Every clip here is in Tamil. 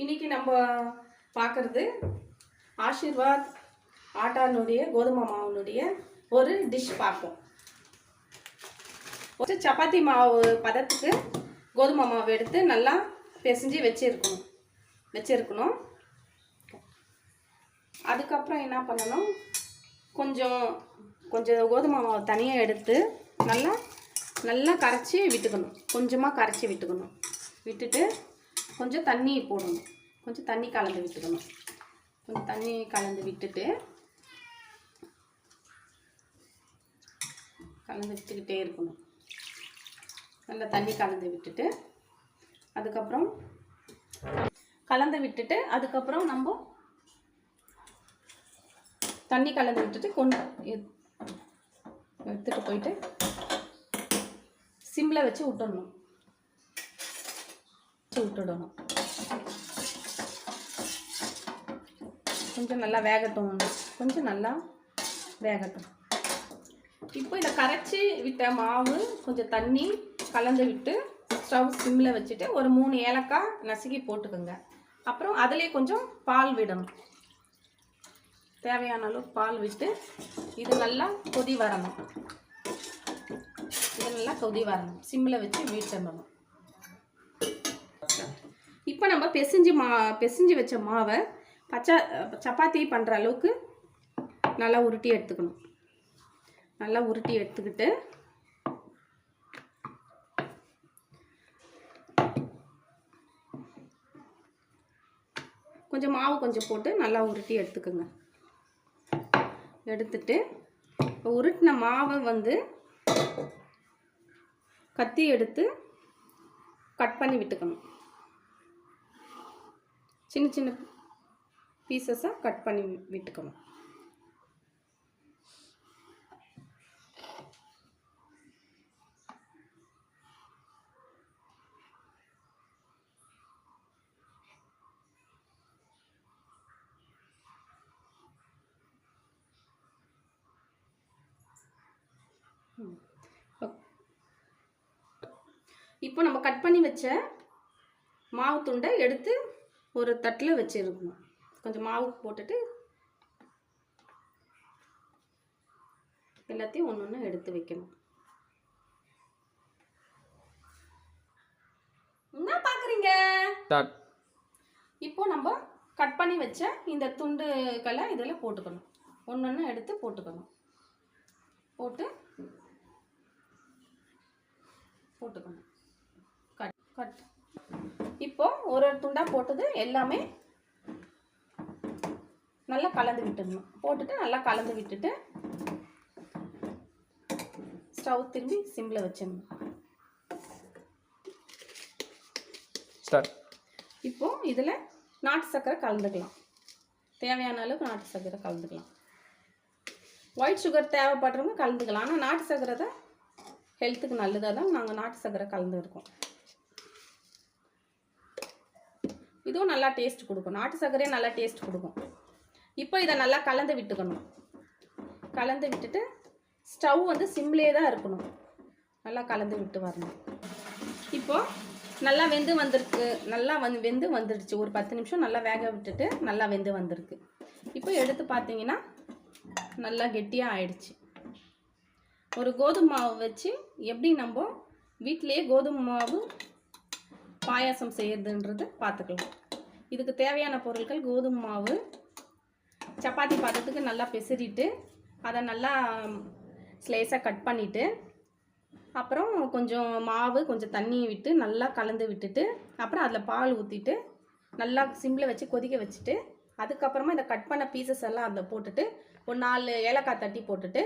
இன்னைக்கு நம்ம பார்க்குறது ஆஷிர்வாத் ஆட்டானுடைய கோதுமை மாவுனுடைய ஒரு டிஷ் பார்ப்போம். ஒரு சப்பாத்தி மாவு பதத்துக்கு கோதுமை மாவு எடுத்து நல்லா பிசைஞ்சு வச்சிருக்கணும். அதுக்கப்புறம் என்ன பண்ணணும், கொஞ்சம் கோதுமை மாவு தனியாக எடுத்து நல்லா கரைச்சி விட்டுக்கணும். கொஞ்சமாக கரைச்சி விட்டுட்டு கொஞ்சம் தண்ணி போடணும். கொஞ்சம் தண்ணி கலந்து விட்டுக்கணும். கொஞ்சம் தண்ணி கலந்து விட்டுக்கிட்டே இருக்கணும். நல்லா தண்ணி கலந்து விட்டுட்டு அதுக்கப்புறம் நம்ம தண்ணி கலந்து விட்டுட்டு எடுத்துட்டு போயிட்டு சிம்மில் வச்சு விட்டுடணும். கொஞ்சம் நல்லா வேகட்டும். இப்போ இதை கரைச்சி விட்ட மாவு கொஞ்சம் தண்ணி கலந்து விட்டு ஸ்டவ் சிம்மில் வச்சுட்டு ஒரு 3 ஏலக்காய் நசுக்கி போட்டுக்கோங்க. அப்புறம் அதிலே கொஞ்சம் பால் விடணும். தேவையான அளவு பால் விட்டு இது நல்லா கொதி வரணும். சிம்மில் வச்சு வீட்டணும். இப்போ நம்ம பிசைஞ்சு வச்ச மாவை சப்பாத்தி பண்ணுற அளவுக்கு நல்லா உருட்டி எடுத்துக்கணும். நல்லா உருட்டி எடுத்துக்கிட்டு கொஞ்சம் மாவு போட்டு நல்லா உருட்டி எடுத்துக்கோங்க. எடுத்துட்டு இப்போ உருட்டின மாவை கத்தி எடுத்து கட் பண்ணி விட்டுக்கணும். சின்ன சின்ன பீசஸாக கட் பண்ணி விட்டுக்கணும். இப்போ நம்ம கட் பண்ணி வச்ச மாவு துண்டை எடுத்து ஒரு தட்டில் வச்சிருக்கணும். கொஞ்சம் மாவு போட்டுட்டு எல்லாத்தையும் ஒன்று எடுத்து வைக்கணும். என்ன பார்க்குறீங்க? இப்போ நம்ம கட் பண்ணி வச்ச இந்த துண்டுகளை இதில் போட்டுக்கணும். ஒன்று எடுத்து போட்டுக்கணும். போட்டுக்கணும். கட் இப்போ ஒரு துண்டா போட்டது எல்லாமே நல்லா கலந்து விட்டுடணும். நல்லா கலந்து விட்டுட்டு ஸ்டவ் திரும்பி சிம்மில் வச்சிடணும். இப்போ இதில் நாட்டு சர்க்கரை கலந்துக்கலாம். தேவையான அளவுக்கு நாட்டு சர்க்கரை கலந்துக்கலாம். ஒயிட் சுகர் தேவைப்படுறவங்க கலந்துக்கலாம். ஆனால் நாட்டு சர்க்கரை தான் ஹெல்த்துக்கு நல்லதாக தான் நாங்கள் நாட்டு சர்க்கரை கலந்துருக்கோம். இதுவும் நல்லா டேஸ்ட் கொடுக்கும். நாட்டு சர்க்கரையும் நல்லா டேஸ்ட் கொடுக்கும். இப்போ இதை நல்லா கலந்து விட்டுக்கணும். கலந்து விட்டுட்டு ஸ்டவ் சிம்லேயே தான் இருக்கணும். நல்லா கலந்து விட்டு வரணும். இப்போ நல்லா வெந்து வந்திருக்கு. வெந்து வந்துடுச்சு. ஒரு 10 நிமிஷம் நல்லா வேக விட்டுட்டு நல்லா வெந்து வந்திருக்கு. இப்போ எடுத்து பார்த்தீங்கன்னா நல்லா கெட்டியாக ஆயிடுச்சு. ஒரு கோதுமை மாவு வச்சு எப்படி நம்ம வீட்டிலேயே கோதுமை மாவு பாயாசம் செய்யறதுன்றது பார்த்துக்கலாம். இதுக்கு தேவையான பொருட்கள் கோதுமை மாவு, சப்பாத்தி பதத்துக்கு நல்லா பிசறிட்டு அதை நல்லா ஸ்லைஸாக கட் பண்ணிவிட்டு, அப்புறம் கொஞ்சம் மாவு கொஞ்சம் தண்ணி விட்டு நல்லா கலந்து விட்டுட்டு, அப்புறம் அதில் பால் ஊற்றிட்டு நல்லா சிம்மில் வச்சு கொதிக்க வச்சுட்டு, அதுக்கப்புறமா இந்த கட் பண்ண பீசஸ் எல்லாம் அதில் போட்டுட்டு ஒரு 4 ஏலக்காய் தட்டி போட்டுட்டு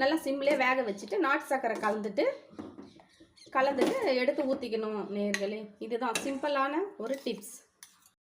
நல்லா சிம்லேயே வேக வச்சுட்டு நாட்டு சர்க்கரை கலந்துட்டு எடுத்து ஊற்றிக்கணும். நேயர்களே, இதுதான் சிம்பிளான ஒரு டிப்ஸ்.